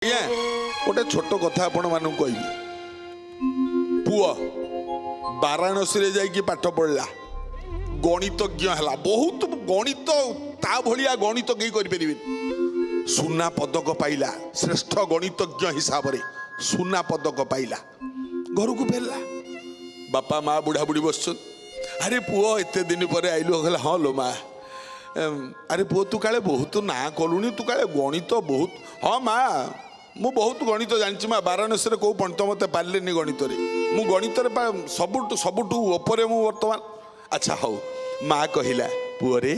आज्ञा गोटे छोट कथा आपण मानू कहि पुआ वाराणसी जाइए पाठ पढ़ला गणितज्ञ है बहुत गणित ता भलिया गणित कहीं करें सुना पदक पाइला श्रेष्ठ गणितज्ञ हिसाब से सुना पदक पाइला घर को फेरला बापा माँ बुढ़ा बुढ़ी बस अरे पुओ एत दिन पर आइलु कहला हाँ लो माँ अरे पुओ तू काले बहुत ना कलुनी तू काले गणित बहुत हाँ माँ मु बहुत गणित जानी माँ वाराणसी कौ पंडित मत पारे गणित मु गणित सबुठ सबुठ उपरे मु वर्तमान अच्छा हौ माँ कहला पुओ रे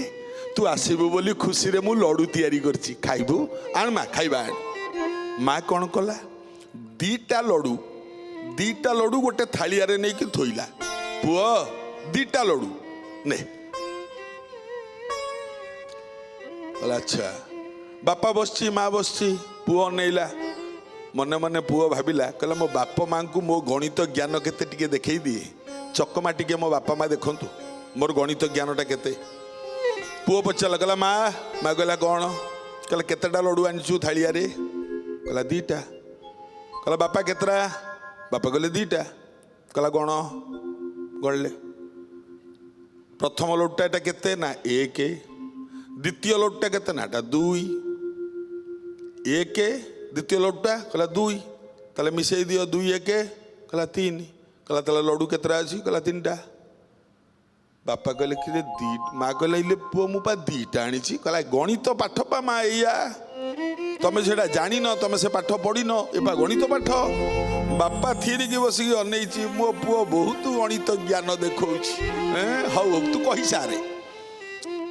तू आसबु बोली खुशी रे मु लड्डू तैयारी करछि खाइबू आण माँ खाइबा आण माँ कौन कला दीटा लड्डू गोटे थालिया रे नहीं कि थोइला पुओ दीटा लड्डू ने अच्छा बापा बसची माँ बसची पुओ नेला मने मने पुओ भाविला कहला मो बापा माँ को मो गणित ज्ञान केते टिके देखई दिए चकमा टिके मो बापा माँ देखंतु मोर गणित ज्ञानटा केते पुओ पचारा कहला माँ माँ कहला कौन कहला केतेटा लड्डू आनिछु थालिया रे कहला दीटा कहला बापा केतरा बापा कहले दीटा कहला कौन गणले प्रथम लड्डूटा एटा केते ना एक द्वितीय लड्डूटा केते ना एटा दुई एक द्वितीय लड्डूटा कहला दुई ताले मिसई दियो दुई एक कहला तीन कहला ताले लड्डू केतरा अछि कहला तीनटा बापा कहले कि माँ कहले इले पुओ मु पा दीटा आनिछि कहला गणित पाठ पा माँ एया तमे सेटा जानी न तमे से पाठ पढ़ी न एपा गणित पाठ बापा थीरिकी बसिकी अनेइछि मो पुओ बहुत गणित ज्ञान देखौछि हौ तू कहि सारे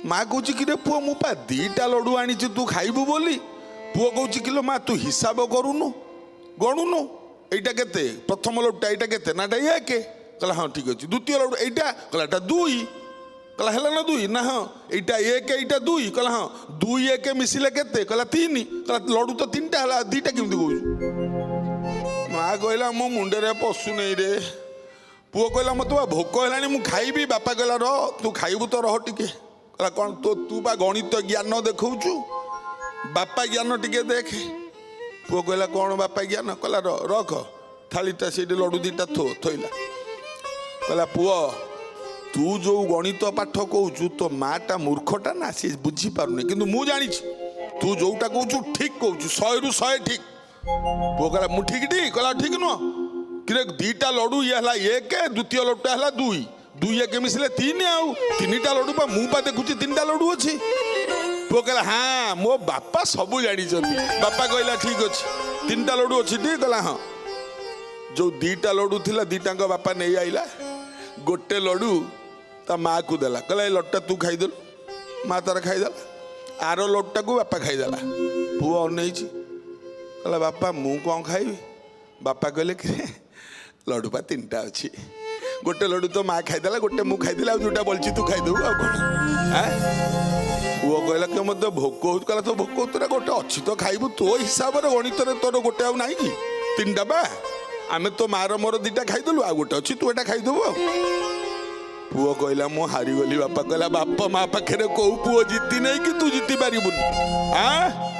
माँ कहूँ कि रे पुओ मु पा दीटा लड्डू आनिछि तू खाइबू बोली पुओ कहूँ किलो माँ तू हिसाब करूनु गणुनु एटा केते प्रथम लड्डूटा एटा केते ना एक कहला हाँ ठीक अच्छे द्वितीय लड्डू एटा कहला एटा दुई कहला है ना दुई ना हाँ एटा एक एटा दुई कहला हाँ दुई एक मिसिले केते कहला तीन कहला लड्डू तो तीनटा है दीटा केमती कहूँ माँ कहला मो मुंडे पशु नहीं रे पुओ कहला मत भोक है मुझे खाइबी बापा कहला रह तू खाइबू तो रह टिके कहला कौन तो तू बा गणित ज्ञान देखौछु बापा ज्ञान टिके देख पुओ कहला कौन बापा ज्ञान कहला रख थालीटा से लड्डू दीटा थोइला कहला पुओ तू जो गणित पाठ कहूँ तो माटा मूर्खटा ना सी बुझी पारुनी किंतु मु जानी तू जोटा कहूँ ठीक कहूँ 100 रु 100 ठीक पुओ कहला मु ठीक कहला ठीक नुह कि दीटा लड्डू ये है एक द्वितीय लड्डूटा है दुई दुई एक मिसले तीन आउ तीनटा लड्डू पा मु पा देखुची तीनटा लड्डू अच्छी पुओ कहला हाँ मो बापा सबू जानी बापा कहला ठीक अच्छे तीनटा लड्डू अच्छी ठीक कहला हाँ जो दीटा लड्डू थिला दीटा बापा नहीं आइला गोटे लड्डू ता माँ को देला कहला लड्डूटा तू खाईदेलु माँ तार खाईदेला आर लड्डूटा को बापा खाईदेला पुओ अनेइछि कहला बापा मु कौन खाइबी बापा कहले कि लड्डू पा तीनटा अच्छी गोटे लड्डू तो माँ खाईदेला गोटे मु खाईदेला जोटा बोलछि तू खाईदेबू आ कौन पुओ कहला कि मत भोक हो कहला तो भोक तोरा गोटे अच्छी तो खाइबू तो हिसाब से गणित तोर गोटे आउ नहीं कि तीनटा बा आमे तो मार मोर दीटा खाईदेलु आ गोटे अच्छी तू एटा खाईदेबू पुओ कहला मु हारीगली बापा कहला बापा माँ पाखे कौ पुओ जीति नहीं कि तू जीति पारिबुनी